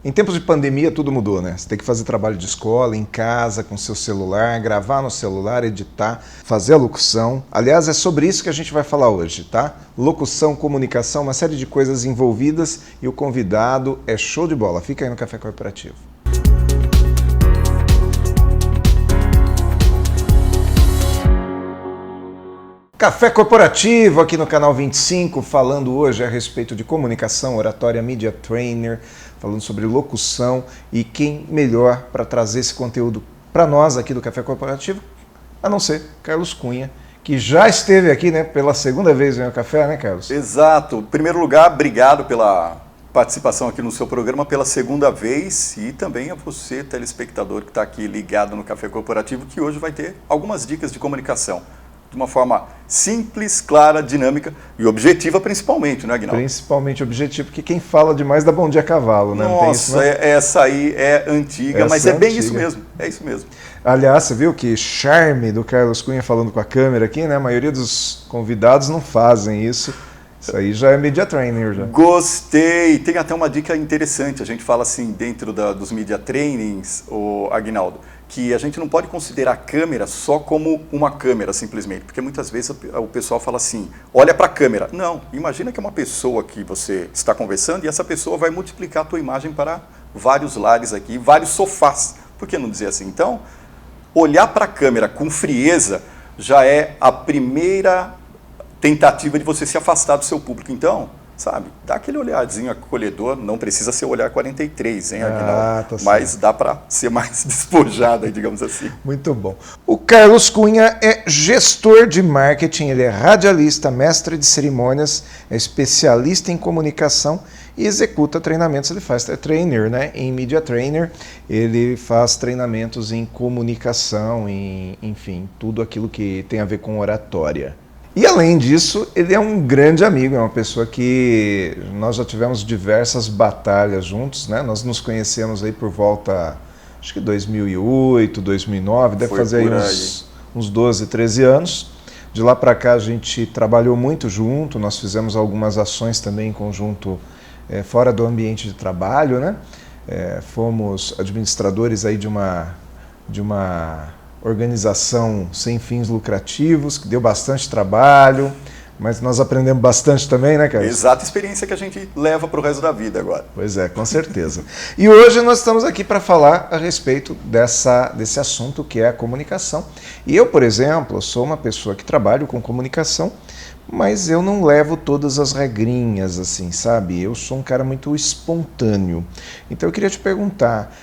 Em tempos de pandemia tudo mudou, né? Você tem que fazer trabalho de escola, em casa, com seu celular, gravar no celular, editar, fazer a locução. Aliás, é sobre isso que a gente vai falar hoje, tá? Locução, comunicação, uma série de coisas envolvidas e o convidado é show de bola. Fica aí no Café Corporativo. Café Corporativo aqui no canal 25, falando hoje a respeito de comunicação, oratória, media trainer, falando sobre locução e quem melhor para trazer esse conteúdo para nós aqui do Café Corporativo, a não ser Carlos Cunha, que já esteve aqui, né, pela segunda vez no Café, né, Carlos? Exato. Em primeiro lugar, obrigado pela participação aqui no seu programa pela segunda vez e também a você, telespectador, que está aqui ligado no Café Corporativo, que hoje vai ter algumas dicas de comunicação. De uma forma simples, clara, dinâmica e objetiva principalmente, né, Aguinaldo? Principalmente objetivo, porque quem fala demais dá bom dia a cavalo, né? Nossa, não tem isso, né? Essa aí é antiga, Essa mas é é bem antiga. isso mesmo, é isso mesmo. Aliás, você viu que charme do Carlos Cunha falando com a câmera aqui, né? A maioria dos convidados não fazem isso. Isso aí já é media trainer, já. Gostei! Tem até uma dica interessante, a gente fala assim dentro dos media trainings, o Aguinaldo, que a gente não pode considerar a câmera só como uma câmera, simplesmente, porque muitas vezes o pessoal fala assim, olha para a câmera. Não, imagina que é uma pessoa que você está conversando e essa pessoa vai multiplicar a tua imagem para vários lares aqui, vários sofás, por que não dizer assim? Então, olhar para a câmera com frieza já é a primeira tentativa de você se afastar do seu público. Então, sabe, dá aquele olhadinho acolhedor, não precisa ser o olhar 43, hein, Aguinaldo? Tá mas certo. dá para ser mais despojado, digamos assim. Muito bom. O Carlos Cunha é gestor de marketing, ele é radialista, mestre de cerimônias, é especialista em comunicação e executa treinamentos. Ele faz trainer, né? Em media trainer, ele faz treinamentos em comunicação, enfim, tudo aquilo que tem a ver com oratória. E além disso, ele é um grande amigo, é uma pessoa que nós já tivemos diversas batalhas juntos, né? Nós nos conhecemos aí por volta, acho que 2008, 2009, deve fazer aí uns 12, 13 anos. De lá para cá a gente trabalhou muito junto, nós fizemos algumas ações também em conjunto fora do ambiente de trabalho, né? Fomos administradores aí de uma organização sem fins lucrativos, que deu bastante trabalho, mas nós aprendemos bastante também, né, Carlos? Exata experiência que a gente leva para o resto da vida agora. Pois é, com certeza. E hoje nós estamos aqui para falar a respeito desse assunto que é a comunicação. E eu, por exemplo, sou uma pessoa que trabalho com comunicação, mas eu não levo todas as regrinhas, assim, sabe? Eu sou um cara muito espontâneo. Então eu queria te perguntar,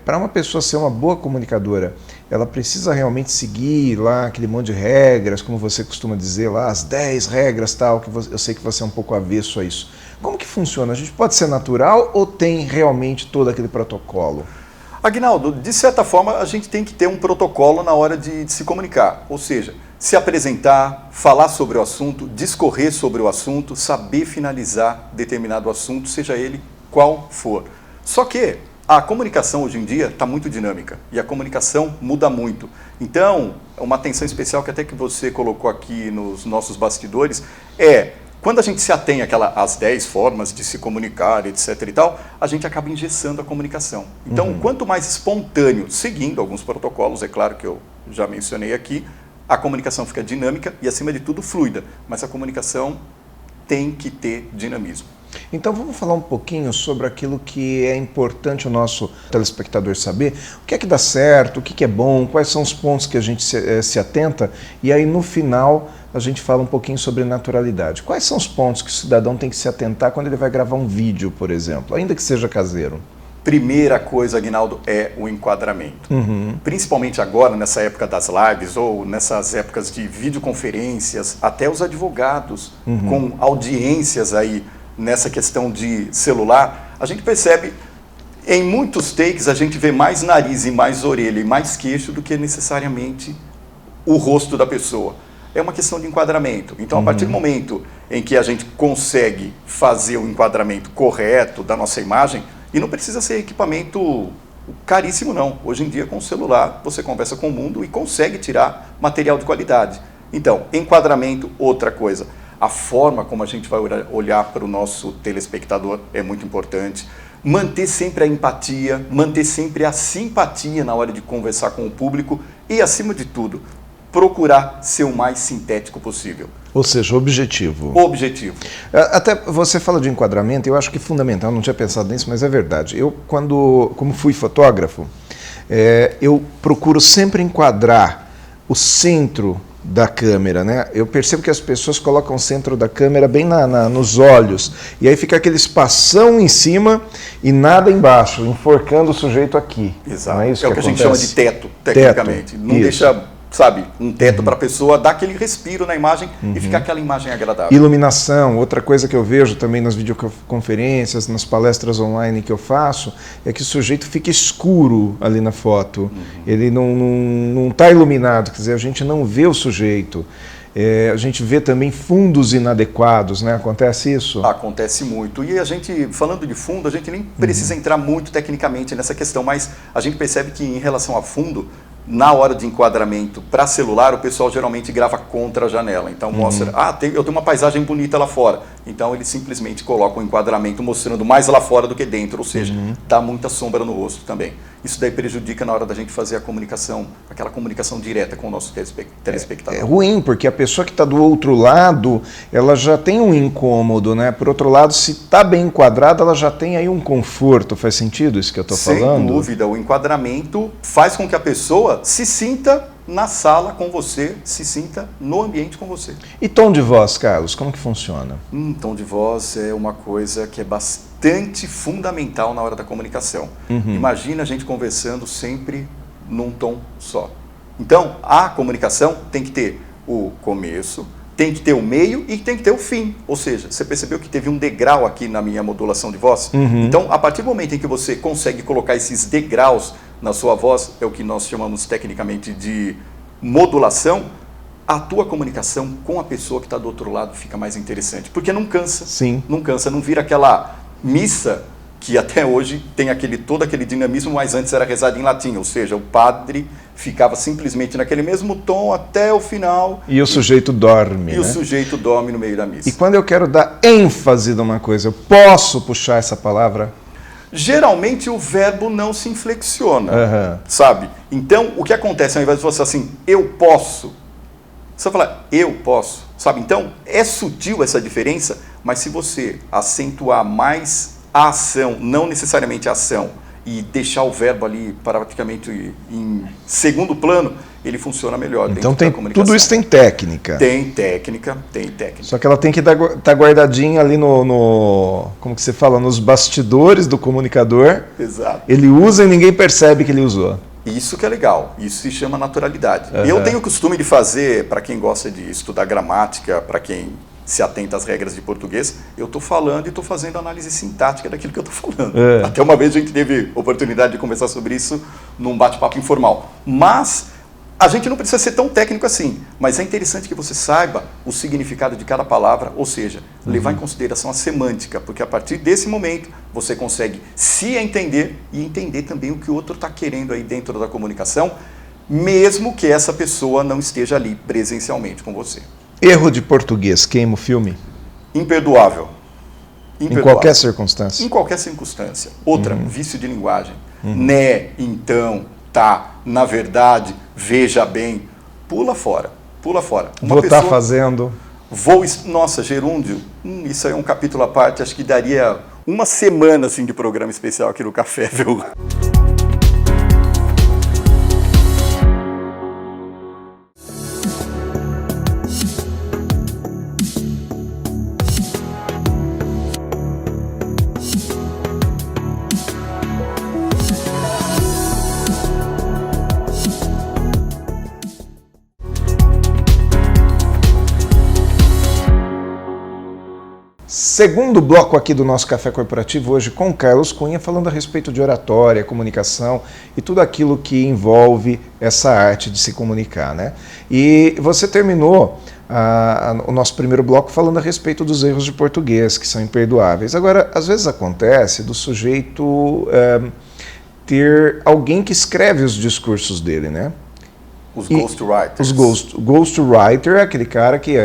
para uma pessoa ser uma boa comunicadora, ela precisa realmente seguir lá aquele monte de regras, como você costuma dizer lá, as 10 regras, tal, que eu sei que você é um pouco avesso a isso. Como que funciona? A gente pode ser natural ou tem realmente todo aquele protocolo? Aguinaldo, de certa forma, a gente tem que ter um protocolo na hora de se comunicar, ou seja, se apresentar, falar sobre o assunto, discorrer sobre o assunto, saber finalizar determinado assunto, seja ele qual for. Só que a comunicação hoje em dia está muito dinâmica e a comunicação muda muito. Então, uma atenção especial que até que você colocou aqui nos nossos bastidores quando a gente se atém às 10 formas de se comunicar, etc. e tal, a gente acaba engessando a comunicação. Então, quanto mais espontâneo, seguindo alguns protocolos, é claro que eu já mencionei aqui, a comunicação fica dinâmica e, acima de tudo, fluida. Mas a comunicação tem que ter dinamismo. Então vamos falar um pouquinho sobre aquilo que é importante o nosso telespectador saber. O que é que dá certo, o que é bom, quais são os pontos que a gente se atenta. E aí no final a gente fala um pouquinho sobre naturalidade. Quais são os pontos que o cidadão tem que se atentar quando ele vai gravar um vídeo, por exemplo, ainda que seja caseiro? Primeira coisa, Aguinaldo, é o enquadramento. Principalmente agora, nessa época das lives ou nessas épocas de videoconferências, até os advogados com audiências aí nessa questão de celular, a gente percebe, em muitos takes, a gente vê mais nariz e mais orelha e mais queixo do que necessariamente o rosto da pessoa. É uma questão de enquadramento. Então, a partir do momento em que a gente consegue fazer o enquadramento correto da nossa imagem, e não precisa ser equipamento caríssimo, não. Hoje em dia, com o celular, você conversa com o mundo e consegue tirar material de qualidade. Então, enquadramento, outra coisa. A forma como a gente vai olhar para o nosso telespectador é muito importante. manter sempre a empatia, manter sempre a simpatia na hora de conversar com o público e, acima de tudo, procurar ser o mais sintético possível. Ou seja, objetivo. Objetivo. Até você fala de enquadramento, eu acho que é fundamental, não tinha pensado nisso, mas é verdade. Eu, como fui fotógrafo, eu procuro sempre enquadrar o centro da câmera, né? Eu percebo que as pessoas colocam o centro da câmera bem nos olhos, e aí fica aquele espação em cima e nada embaixo, enforcando o sujeito aqui. Exato. Não é isso o que a gente chama de teto, tecnicamente. Não isso. deixa, sabe, um teto para a pessoa dar aquele respiro na imagem e ficar aquela imagem agradável. Iluminação, outra coisa que eu vejo também nas videoconferências, nas palestras online que eu faço, é que o sujeito fica escuro ali na foto. Ele não está iluminado, quer dizer, a gente não vê o sujeito. A gente vê também fundos inadequados, né? Acontece isso? Acontece muito. E a gente, falando de fundo, a gente nem precisa entrar muito tecnicamente nessa questão, mas a gente percebe que em relação a fundo, na hora de enquadramento para celular, o pessoal geralmente grava contra a janela. Então mostra, eu tenho uma paisagem bonita lá fora. Então ele simplesmente coloca o enquadramento mostrando mais lá fora do que dentro, ou seja, dá muita sombra no rosto também. Isso daí prejudica na hora da gente fazer a comunicação, aquela comunicação direta com o nosso telespectador. É ruim, porque a pessoa que está do outro lado, ela já tem um incômodo, né? Por outro lado, se está bem enquadrada, ela já tem aí um conforto. Faz sentido isso que eu estou falando? Sem dúvida, o enquadramento faz com que a pessoa se sinta na sala com você, se sinta no ambiente com você. E tom de voz, Carlos, como que funciona? Tom de voz é uma coisa que é bastante fundamental na hora da comunicação. Imagina a gente conversando sempre num tom só. Então, a comunicação tem que ter o começo, tem que ter o meio e tem que ter o fim. Ou seja, você percebeu que teve um degrau aqui na minha modulação de voz? Então, a partir do momento em que você consegue colocar esses degraus na sua voz, é o que nós chamamos tecnicamente de modulação, a tua comunicação com a pessoa que está do outro lado fica mais interessante. Porque não cansa. Sim. Não cansa, não vira aquela missa que até hoje tem todo aquele dinamismo, mas antes era rezado em latim, ou seja, o padre ficava simplesmente naquele mesmo tom até o final. E o sujeito dorme, o sujeito dorme no meio da missa. E quando eu quero dar ênfase numa coisa, eu posso puxar essa palavra? Geralmente o verbo não se inflexiona, sabe? Então, o que acontece ao invés de você assim, eu posso, você fala, eu posso, sabe? Então, é sutil essa diferença, mas se você acentuar mais a ação, não necessariamente a ação, e deixar o verbo ali praticamente em segundo plano, ele funciona melhor. Então tudo isso tem técnica. Tem técnica. Só que ela tem que estar guardadinha ali como que você fala, nos bastidores do comunicador. Exato. Ele usa e ninguém percebe que ele usou. Isso que é legal, isso se chama naturalidade. Eu tenho o costume de fazer, para quem gosta de estudar gramática, para quem se atenta às regras de português, eu estou falando e estou fazendo análise sintática daquilo que eu estou falando. Até uma vez a gente teve oportunidade de conversar sobre isso num bate-papo informal. Mas a gente não precisa ser tão técnico assim, mas é interessante que você saiba o significado de cada palavra, ou seja, levar em consideração a semântica, porque a partir desse momento você consegue se entender e entender também o que o outro está querendo aí dentro da comunicação, mesmo que essa pessoa não esteja ali presencialmente com você. Erro de português queima o filme? Imperdoável. Em qualquer circunstância? Em qualquer circunstância. Outra, vício de linguagem. Né, então, tá, na verdade, veja bem. Pula fora, pula fora. Vou estar fazendo... Nossa, gerúndio, isso aí é um capítulo à parte, acho que daria uma semana assim, de programa especial aqui no Café, viu? Segundo bloco aqui do nosso Café Corporativo, hoje com Carlos Cunha, falando a respeito de oratória, comunicação e tudo aquilo que envolve essa arte de se comunicar, né? E você terminou o nosso primeiro bloco falando a respeito dos erros de português, que são imperdoáveis. Agora, às vezes acontece do sujeito ter alguém que escreve os discursos dele, né? Os ghostwriters. Ghostwriter é aquele cara que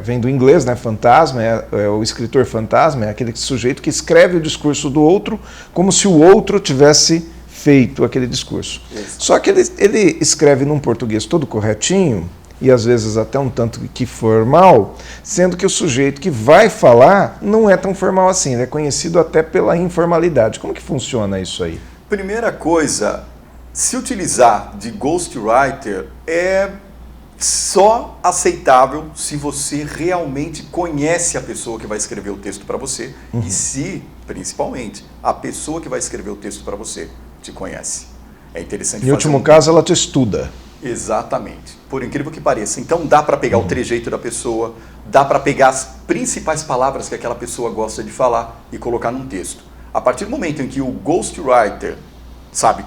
vem do inglês, né? Fantasma, é o escritor fantasma, é aquele sujeito que escreve o discurso do outro como se o outro tivesse feito aquele discurso. Isso. Só que ele escreve num português todo corretinho, e às vezes até um tanto que formal, sendo que o sujeito que vai falar não é tão formal assim, ele é conhecido até pela informalidade. Como que funciona isso aí? Primeira coisa, se utilizar de ghostwriter é só aceitável se você realmente conhece a pessoa que vai escrever o texto para você e se, principalmente, a pessoa que vai escrever o texto para você te conhece. É interessante. Em último caso, ela te estuda. Exatamente. Por incrível que pareça. Então dá para pegar o trejeito da pessoa, dá para pegar as principais palavras que aquela pessoa gosta de falar e colocar num texto. A partir do momento em que o ghostwriter,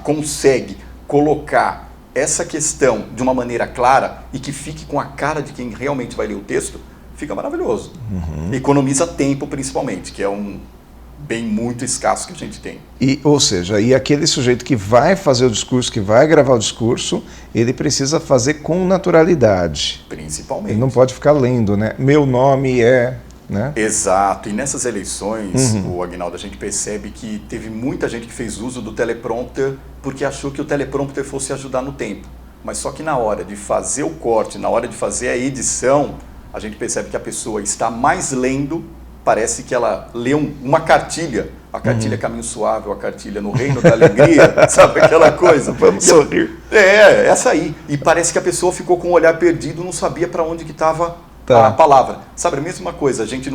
consegue colocar essa questão de uma maneira clara e que fique com a cara de quem realmente vai ler o texto, fica maravilhoso. Economiza tempo, principalmente, que é um bem muito escasso que a gente tem. Ou seja, aquele sujeito que vai fazer o discurso, que vai gravar o discurso, ele precisa fazer com naturalidade. Principalmente. Ele não pode ficar lendo, né? Meu nome é... Né? Exato. E nessas eleições, o Aguinaldo, a gente percebe que teve muita gente que fez uso do teleprompter porque achou que o teleprompter fosse ajudar no tempo. Mas só que na hora de fazer o corte, na hora de fazer a edição, a gente percebe que a pessoa está mais lendo, parece que ela lê uma cartilha, a cartilha Caminho Suave, a cartilha No Reino da Alegria, sabe aquela coisa? Vamos sorrir. Essa aí. E parece que a pessoa ficou com o olhar perdido, não sabia para onde que estava a palavra. Sabe, a mesma coisa, a gente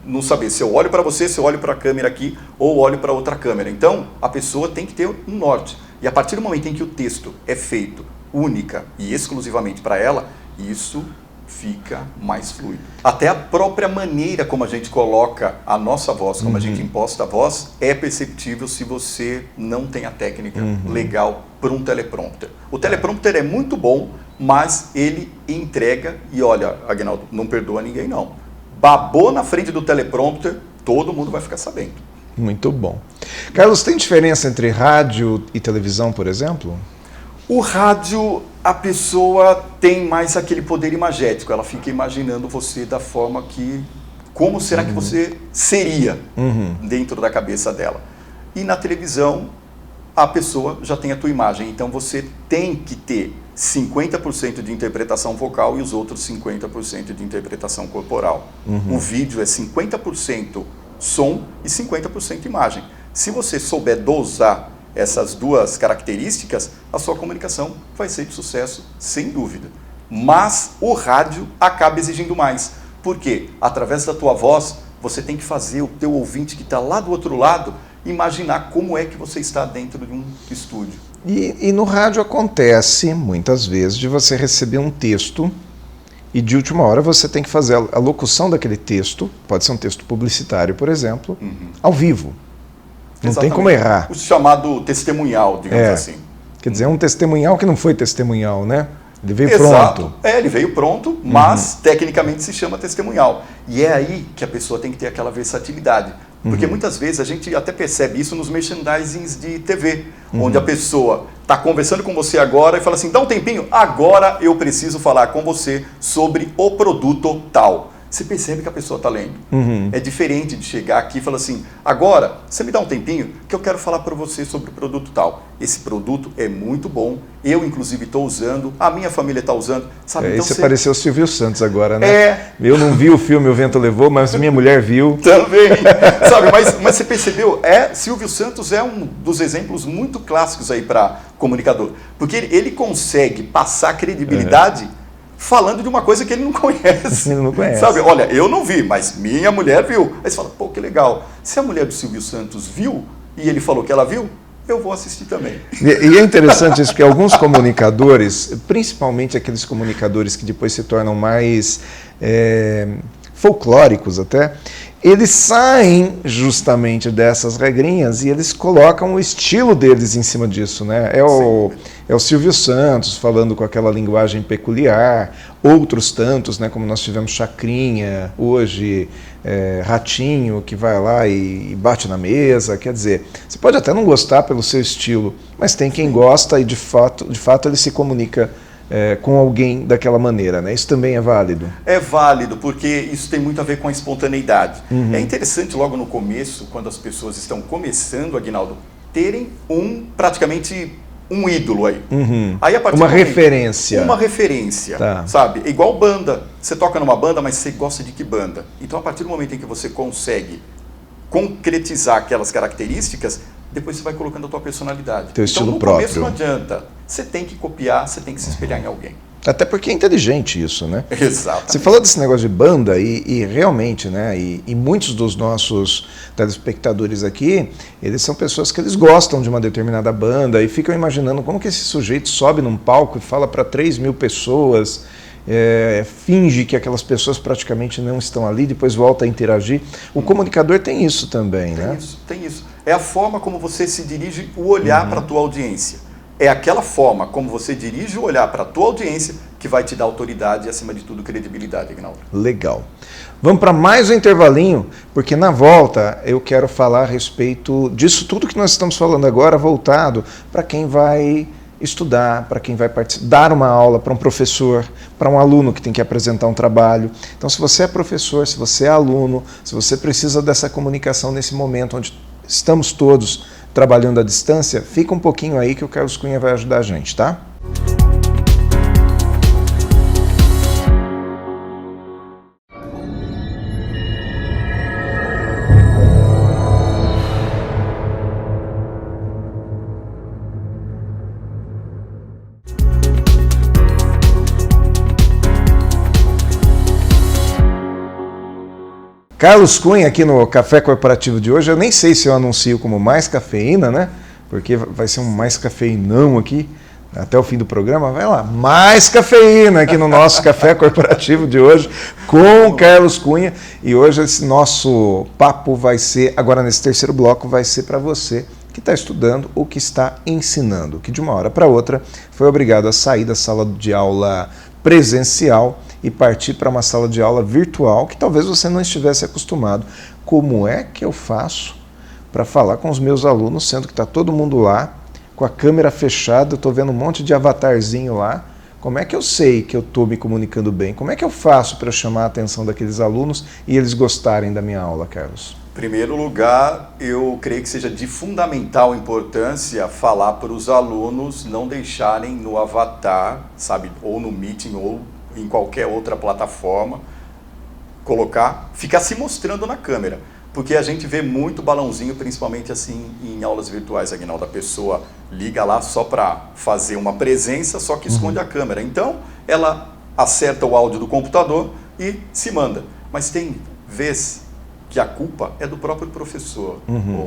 não saber se eu olho para você, se eu olho para a câmera aqui ou olho para outra câmera. Então, a pessoa tem que ter um norte. E a partir do momento em que o texto é feito única e exclusivamente para ela, isso fica mais fluido. Até a própria maneira como a gente coloca a nossa voz, como a gente imposta a voz, é perceptível se você não tem a técnica legal para um teleprompter. O teleprompter é muito bom, mas ele entrega, e olha, Aguinaldo, não perdoa ninguém não. Babou na frente do teleprompter, todo mundo vai ficar sabendo. Muito bom. Carlos, tem diferença entre rádio e televisão, por exemplo? O rádio, a pessoa tem mais aquele poder imagético, ela fica imaginando você da forma que... Como será que você seria dentro da cabeça dela? E na televisão, a pessoa já tem a tua imagem, então você tem que ter 50% de interpretação vocal e os outros 50% de interpretação corporal. O vídeo é 50% som e 50% imagem. Se você souber dosar essas duas características, a sua comunicação vai ser de sucesso, sem dúvida. Mas o rádio acaba exigindo mais. Por quê? Através da tua voz, você tem que fazer o teu ouvinte que está lá do outro lado imaginar como é que você está dentro de um estúdio. E no rádio acontece, muitas vezes, de você receber um texto e de última hora você tem que fazer a locução daquele texto, pode ser um texto publicitário, por exemplo, ao vivo. Não tem como errar. O chamado testemunhal, digamos assim. Quer dizer, é um testemunhal que não foi testemunhal, né? Ele veio pronto. pronto. Ele veio pronto, mas tecnicamente se chama testemunhal. E é aí que a pessoa tem que ter aquela versatilidade. Porque muitas vezes a gente até percebe isso nos merchandisings de TV, onde a pessoa está conversando com você agora e fala assim, dá um tempinho, agora eu preciso falar com você sobre o produto tal. Você percebe que a pessoa está lendo. É diferente de chegar aqui e falar assim, agora, você me dá um tempinho que eu quero falar para você sobre o produto tal. Esse produto é muito bom, eu inclusive estou usando, a minha família está usando. Sabe? Então, você pareceu o Silvio Santos agora, né? Eu não vi o filme O Vento Levou, mas minha mulher viu. Também. Sabe, mas você percebeu, Silvio Santos é um dos exemplos muito clássicos aí para comunicador. Porque ele consegue passar credibilidade falando de uma coisa que ele não conhece. Ele não conhece. Sabe, olha, eu não vi, mas minha mulher viu. Aí você fala, pô, que legal. Se a mulher do Silvio Santos viu e ele falou que ela viu, eu vou assistir também. E é interessante isso, porque alguns comunicadores, principalmente aqueles comunicadores que depois se tornam mais folclóricos até, eles saem justamente dessas regrinhas e eles colocam o estilo deles em cima disso, né? É o Silvio Santos falando com aquela linguagem peculiar, outros tantos, né? Como nós tivemos Chacrinha, hoje Ratinho, que vai lá e bate na mesa. Quer dizer, você pode até não gostar pelo seu estilo, mas tem quem gosta e de fato ele se comunica com alguém daquela maneira, né? Isso também é válido? É válido, porque isso tem muito a ver com a espontaneidade. É interessante logo no começo, quando as pessoas estão começando, Aguinaldo, terem praticamente um ídolo aí. Aí a partir uma do momento, referência. Uma referência, Tá. sabe? É igual banda. Você toca numa banda, mas você gosta de que banda? Então, a partir do momento em que você consegue concretizar aquelas características, depois você vai colocando a tua personalidade. Teu então, estilo no próprio. começo não adianta. Você tem que copiar, você tem que se espelhar em alguém. Até porque é inteligente isso, né? Exato. Você falou desse negócio de banda e realmente, né? E muitos dos nossos telespectadores aqui, eles são pessoas que eles gostam de uma determinada banda e ficam imaginando como que esse sujeito sobe num palco e fala para 3.000 pessoas, finge que aquelas pessoas praticamente não estão ali, depois volta a interagir. O comunicador tem isso também, né? Tem isso. É a forma como você se dirige o olhar para a tua audiência. É aquela forma como você dirige o olhar para a tua audiência que vai te dar autoridade e, acima de tudo, credibilidade, Aguinaldo. Legal. Vamos para mais um intervalinho, porque na volta eu quero falar a respeito disso tudo que nós estamos falando agora, voltado para quem vai estudar, para quem vai dar uma aula, para um professor, para um aluno que tem que apresentar um trabalho. Então, se você é professor, se você é aluno, se você precisa dessa comunicação nesse momento onde estamos todos trabalhando à distância, fica um pouquinho aí que o Carlos Cunha vai ajudar a gente, tá? Carlos Cunha aqui no Café Corporativo de hoje. Eu nem sei se eu anuncio como mais cafeína, né? Porque vai ser um mais cafeinão aqui até o fim do programa. Vai lá, mais cafeína aqui no nosso Café Corporativo de hoje com Carlos Cunha. E hoje esse nosso papo vai ser, agora nesse terceiro bloco, vai ser para você que está estudando ou que está ensinando, que de uma hora para outra foi obrigado a sair da sala de aula presencial e partir para uma sala de aula virtual que talvez você não estivesse acostumado. Como é que eu faço para falar com os meus alunos, sendo que está todo mundo lá, com a câmera fechada, eu estou vendo um monte de avatarzinho lá? Como é que eu sei que eu estou me comunicando bem? Como é que eu faço para chamar a atenção daqueles alunos e eles gostarem da minha aula, Carlos? Em primeiro lugar, eu creio que seja de fundamental importância falar para os alunos não deixarem no avatar, sabe, ou no Meeting ou em qualquer outra plataforma, ficar se mostrando na câmera. Porque a gente vê muito balãozinho, principalmente assim em aulas virtuais, Aguinaldo. A pessoa liga lá só para fazer uma presença, só que esconde a câmera. Então, ela acerta o áudio do computador e se manda. Mas tem vezes que a culpa é do próprio professor,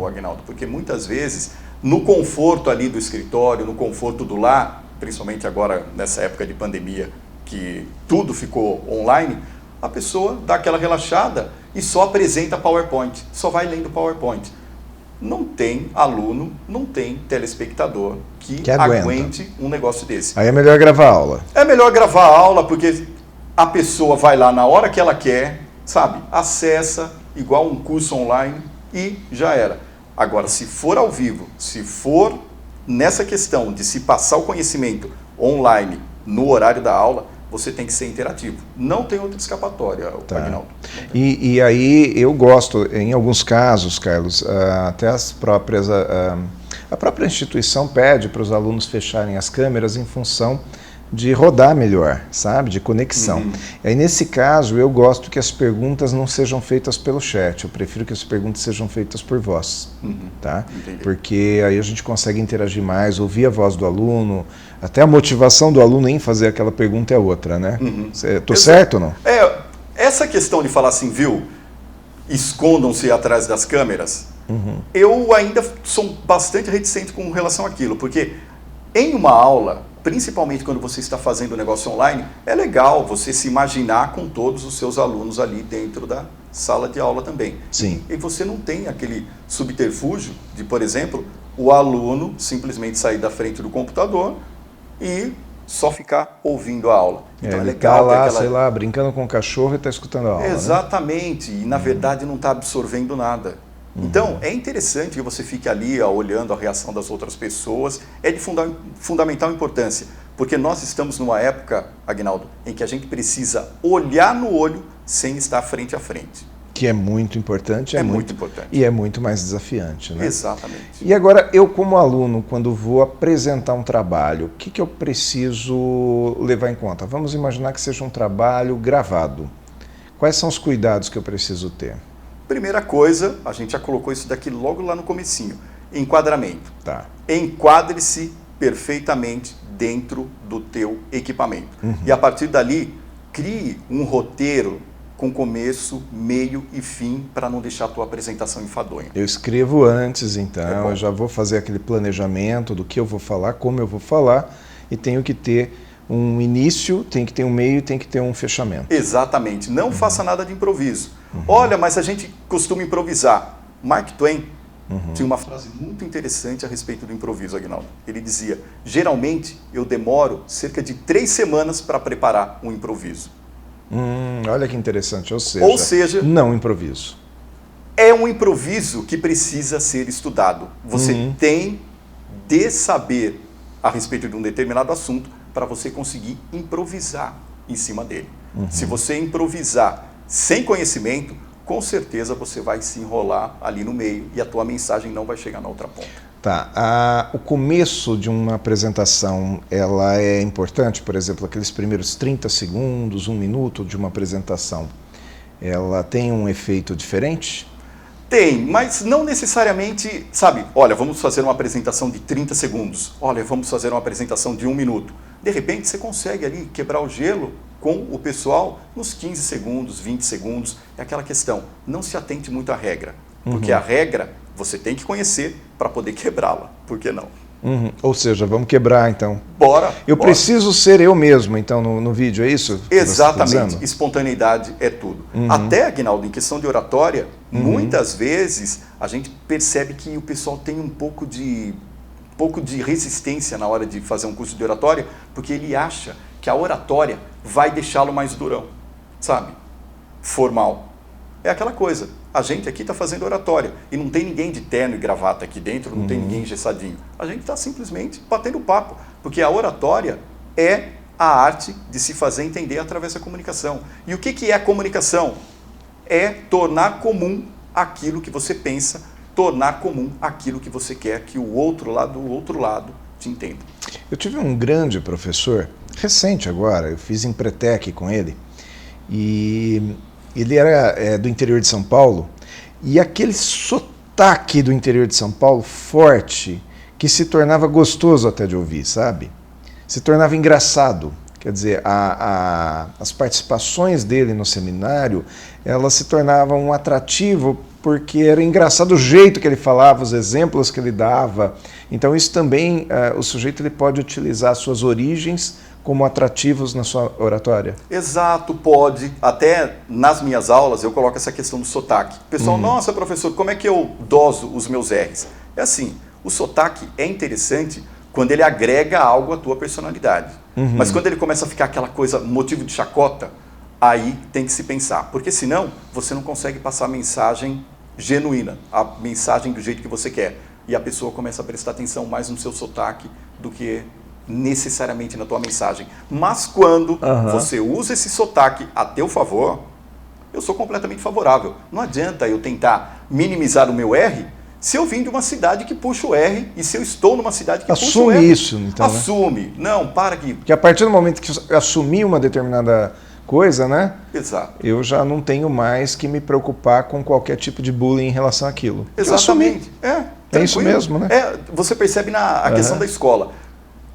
Aguinaldo. Porque muitas vezes, no conforto ali do escritório, no conforto do lar, principalmente agora nessa época de pandemia, que tudo ficou online, a pessoa dá aquela relaxada e só apresenta PowerPoint, só vai lendo PowerPoint. Não tem aluno, não tem telespectador que aguente um negócio desse. Aí é melhor gravar a aula. É melhor gravar a aula porque a pessoa vai lá na hora que ela quer, sabe? Acessa, igual um curso online e já era. Agora, se for ao vivo, se for nessa questão de se passar o conhecimento online no horário da aula, você tem que ser interativo. Não tem outra escapatória, Aguinaldo. E aí eu gosto, em alguns casos, Carlos, até as próprias... a própria instituição pede para os alunos fecharem as câmeras em função de rodar melhor, sabe? De conexão. E aí, nesse caso, eu gosto que as perguntas não sejam feitas pelo chat. Eu prefiro que as perguntas sejam feitas por voz, tá? Porque aí a gente consegue interagir mais, ouvir a voz do aluno, até a motivação do aluno em fazer aquela pergunta é outra, né? Tô certo ou não? Essa questão de falar assim, viu? Escondam-se atrás das câmeras. Eu ainda sou bastante reticente com relação àquilo, porque em uma aula, principalmente quando você está fazendo o negócio online, é legal você se imaginar com todos os seus alunos ali dentro da sala de aula também. Sim. E você não tem aquele subterfúgio de, por exemplo, o aluno simplesmente sair da frente do computador e só ficar ouvindo a aula. Então ele está lá, sei lá, brincando com o cachorro e está escutando a aula. Exatamente. Né? E na verdade não está absorvendo nada. Então, é interessante que você fique ali olhando a reação das outras pessoas, é de fundamental importância, Porque nós estamos numa época, Aguinaldo, em que a gente precisa olhar no olho sem estar frente a frente. Que é muito importante. É muito importante. E é muito mais desafiante, né? Exatamente. E agora, eu como aluno, quando vou apresentar um trabalho, o que eu preciso levar em conta? Vamos imaginar que seja um trabalho gravado. Quais são os cuidados que eu preciso ter? Primeira coisa, a gente já colocou isso daqui logo lá no comecinho. Enquadramento. Tá. Enquadre-se perfeitamente dentro do teu equipamento. E a partir dali, crie um roteiro com começo, meio e fim para não deixar a tua apresentação enfadonha. Eu escrevo antes, então, É eu já vou fazer aquele planejamento do que eu vou falar, como eu vou falar, e tenho que ter um início, tem que ter um meio, tem que ter um fechamento. Exatamente. Não faça nada de improviso. Olha, mas a gente costuma improvisar. Mark Twain tinha uma frase muito interessante a respeito do improviso, Aguinaldo. Ele dizia, geralmente eu demoro cerca de 3 semanas para preparar um improviso. Olha que interessante, ou seja, não improviso. É um improviso que precisa ser estudado. Você tem de saber a respeito de um determinado assunto para você conseguir improvisar em cima dele. Se você improvisar sem conhecimento, com certeza você vai se enrolar ali no meio e a tua mensagem não vai chegar na outra ponta. Tá. O começo de uma apresentação, ela é importante, por exemplo, aqueles primeiros 30 segundos, 1 minuto de uma apresentação, ela tem um efeito diferente? Tem, mas não necessariamente, sabe, olha, vamos fazer uma apresentação de 30 segundos, olha, vamos fazer uma apresentação de 1 minuto. De repente você consegue ali quebrar o gelo com o pessoal nos 15 segundos, 20 segundos, é aquela questão, não se atente muito à regra, porque a regra você tem que conhecer para poder quebrá-la, por que não? Ou seja, vamos quebrar então. Bora! Eu preciso ser eu mesmo, então, no vídeo, é isso? Exatamente, espontaneidade é tudo. Até, Aguinaldo, em questão de oratória, muitas vezes a gente percebe que o pessoal tem um pouco de resistência na hora de fazer um curso de oratória, porque ele acha que a oratória vai deixá-lo mais durão, sabe? Formal. É aquela coisa, a gente aqui está fazendo oratória e não tem ninguém de terno e gravata aqui dentro, não tem ninguém engessadinho. A gente está simplesmente batendo papo, porque a oratória é a arte de se fazer entender através da comunicação. E o que é a comunicação? É tornar comum aquilo que você pensa, tornar comum aquilo que você quer que o outro lado te entenda. Eu tive um grande professor, recente agora, eu fiz em Pretec com ele, e ele era do interior de São Paulo, e aquele sotaque do interior de São Paulo forte, que se tornava gostoso até de ouvir, sabe? Se tornava engraçado. Quer dizer, as participações dele no seminário, elas se tornavam um atrativo porque era engraçado o jeito que ele falava, os exemplos que ele dava. Então isso também, o sujeito ele pode utilizar suas origens como atrativos na sua oratória? Exato, pode. Até nas minhas aulas eu coloco essa questão do sotaque. Pessoal, nossa, professor, como é que eu doso os meus R's? É assim, o sotaque é interessante quando ele agrega algo à tua personalidade. Mas quando ele começa a ficar aquela coisa, motivo de chacota, aí tem que se pensar. Porque senão você não consegue passar a mensagem genuína, a mensagem do jeito que você quer. E a pessoa começa a prestar atenção mais no seu sotaque do que necessariamente na tua mensagem. Mas quando você usa esse sotaque a teu favor, eu sou completamente favorável. Não adianta eu tentar minimizar o meu R se eu vim de uma cidade que puxa o R e se eu estou numa cidade que puxa o R. Assume isso, então. Assume. Né? Não, para aqui. Porque a partir do momento que eu assumir uma determinada coisa, né? Exato. Eu já não tenho mais que me preocupar com qualquer tipo de bullying em relação àquilo. Exatamente. É isso mesmo, né? Você percebe a questão da escola.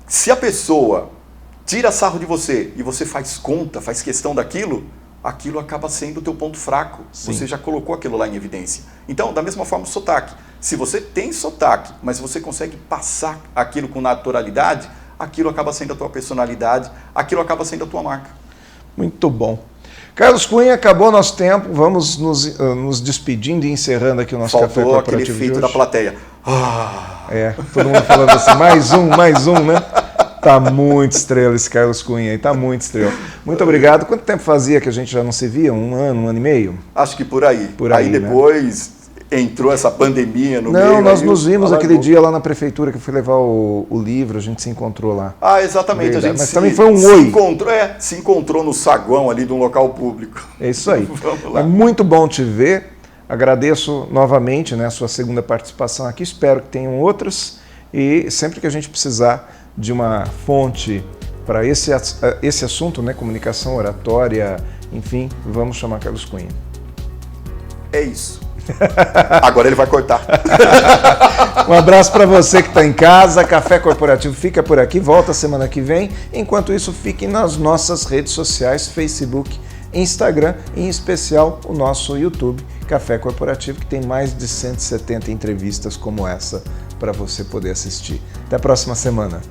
Se a pessoa tira sarro de você e você faz conta, faz questão daquilo, aquilo acaba sendo o teu ponto fraco. Sim. Você já colocou aquilo lá em evidência. Então, da mesma forma, o sotaque. Se você tem sotaque, mas você consegue passar aquilo com naturalidade, aquilo acaba sendo a tua personalidade, aquilo acaba sendo a tua marca. Muito bom. Carlos Cunha, acabou nosso tempo. Vamos nos despedindo e encerrando aqui o nosso Café Corporativo. Faltou aquele efeito da plateia. Todo mundo falando assim, mais um, né? Tá muito estrela esse Carlos Cunha aí, tá muito estrela. Muito obrigado. Quanto tempo fazia que a gente já não se via? 1 ano, 1 ano e meio? Acho que por aí. Por aí, depois entrou essa pandemia no meio. Não, nós nos vimos aquele dia lá na prefeitura que eu fui levar o livro, a gente se encontrou lá. Ah, exatamente. Verdade. A gente Mas também foi um oi. Se encontrou no saguão ali de um local público. É isso aí. Vamos lá. É muito bom te ver. Agradeço novamente, né, a sua segunda participação aqui. Espero que tenham outras. E sempre que a gente precisar de uma fonte para esse assunto, né, comunicação, oratória, enfim, vamos chamar Carlos Cunha. É isso. Agora ele vai cortar. Um abraço para você que está em casa. Café Corporativo fica por aqui, volta semana que vem. Enquanto isso, fiquem nas nossas redes sociais, Facebook, Instagram, e em especial o nosso YouTube, Café Corporativo, que tem mais de 170 entrevistas como essa para você poder assistir. Até a próxima semana.